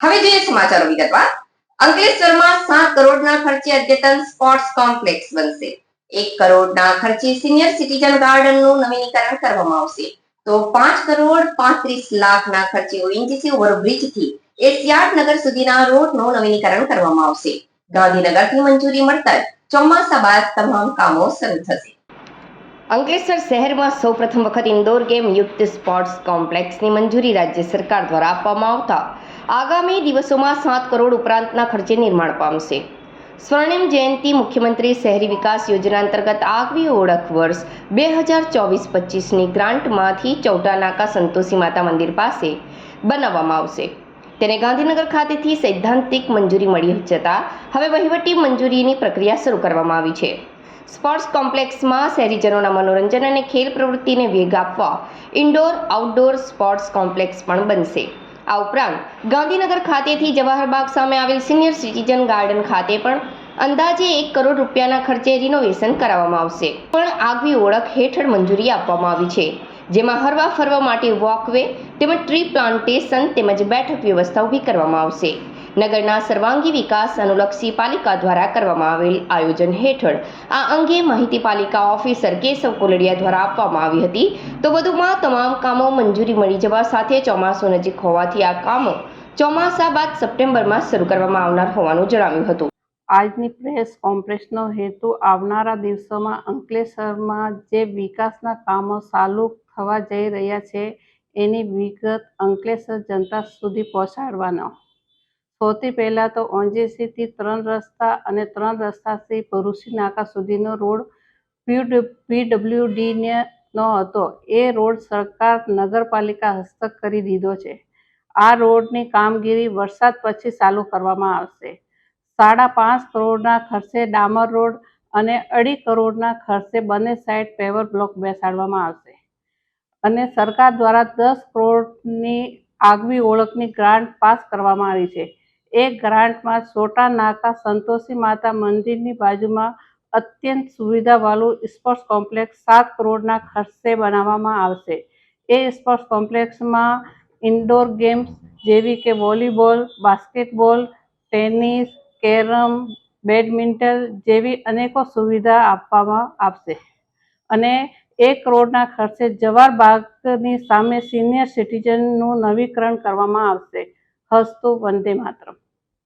હવે જોઈએ સમાચારો વિગતવાર. અંકલેશ્વરમાં 7 કરોડના ખર્ચે અદ્યતન સ્પોર્ટ્સ કોમ્પ્લેક્સ બનશે. 1 કરોડના ખર્ચે સિનિયર સિટીઝન ગાર્ડનનું નવીનીકરણ કરવામાં આવશે. તો 5 કરોડ 35 લાખના ખર્ચે ઓએનજીસી ઓવરબ્રિજથી એશિયાડ નગર સુધીના રોડનું નવીનીકરણ કરવામાં આવશે. ગાંધીનગરથી મંજૂરી મળતા ચોમાસા બાદ તમામ કામો શરૂ થશે. અંકલેશ્વર શહેરમાં સૌપ્રથમ વખત ઇન્ડોર ગેમ યુક્ત સ્પોર્ટ્સ કોમ્પ્લેક્સની મંજૂરી રાજ્ય સરકાર દ્વારા આપવામાં આવતા આગામી દિવસોમાં 7 કરોડ ઉપરાંતના ખર્ચે નિર્માણ પામશે. સ્વર્ણિમ જયંતિ મુખ્યમંત્રી શહેરી વિકાસ યોજના અંતર્ગત આગવી ઓળખ વર્ષ 2024-25ની ગ્રાન્ટમાંથી ચૌટાનાકા સંતોષી માતા મંદિર પાસે બનાવવામાં આવશે. તેને ગાંધીનગર ખાતેથી સૈદ્ધાંતિક મંજૂરી મળી જતા હવે વહીવટી મંજૂરીની પ્રક્રિયા શરૂ કરવામાં આવી છે. સ્પોર્ટ્સ કોમ્પ્લેક્સમાં શહેરીજનોના મનોરંજન અને ખેલ પ્રવૃત્તિને વેગ આપવા ઇન્ડોર આઉટડોર સ્પોર્ટ્સ કોમ્પ્લેક્સ પણ બનશે. આ ઉપરાંત ગાંધીનગર ખાતેથી જવાહરબાગ સામે આવેલ સિનિયર સિટીઝન ગાર્ડન ખાતે પણ અંદાજે 1 કરોડ રૂપિયાના ખર્ચે રિનોવેશન કરાવવામાં આવશે. પણ આગવી ઓળખ હેઠળ મંજૂરી આપવામાં આવી છે, જેમાં હરવા ફરવા માટે વોકવે તેમજ ટ્રી પ્લાન્ટેશન તેમજ બેઠક વ્યવસ્થા ઊભી કરવામાં આવશે. નગરના સર્વાંગી વિકાસ અનુલક્ષી પાલિકા દ્વારા કરવામાં આવેલ આયોજન હેઠળ આ અંગે માહિતી પાલિકા ઓફિસર કેશવ કોલડિયા દ્વારા આપવામાં આવી હતી. તો વધુમાં તમામ કામો મંજૂરી મળી જવા સાથે ચોમાસું નજીક હોવાથી આ કામો ચોમાસા બાદ સપ્ટેમ્બરમાં શરૂ કરવામાં આવનાર હોવાનું જણાવ્યું હતું. આજની પ્રેસ કોન્ફરન્સનો હેતુ આવનારા દિવસોમાં અંકલેશ્વરમાં જે વિકાસના કામો ચાલુ થવા જઈ રહ્યા છે એની વિગત અંકલેશ્વર જનતા સુધી પહોંચાડવાનો. સૌથી પહેલાં તો ઓએનજીસીથી 3 રસ્તા અને 3 રસ્તાથી ભરૂચી નાકા સુધીનો રોડ પીડબ્લ્યુડીનો હતો. એ રોડ સરકાર નગરપાલિકા હસ્તક કરી દીધો છે. આ રોડની કામગીરી વરસાદ પછી ચાલુ કરવામાં આવશે. 5.5 કરોડના ખર્ચે ડામર રોડ અને 2.5 કરોડના ખર્ચે બંને સાઈડ પેવર બ્લોક બેસાડવામાં આવશે. અને સરકાર દ્વારા 10 કરોડની આગવી ઓળખની ગ્રાન્ટ પાસ કરવામાં આવી છે. એ ગ્રાન્ટમાં ચોટા નાકા સંતોષી માતા મંદિરની બાજુમાં અત્યંત સુવિધાવાળું સ્પોર્ટ્સ કોમ્પ્લેક્સ 7 કરોડના ખર્ચે બનાવવામાં આવશે. એ સ્પોર્ટ્સ કોમ્પ્લેક્સમાં ઇન્ડોર ગેમ્સ જેવી કે volleyball, basketball, tennis, carrom, badminton જેવી અનેકો સુવિધા આપવામાં આવશે. અને 1 કરોડના ખર્ચે જવાહરબાગની સામે સિનિયર સિટીઝનનું નવીકરણ કરવામાં આવશે. હસ્તુ વંદે માતરમ.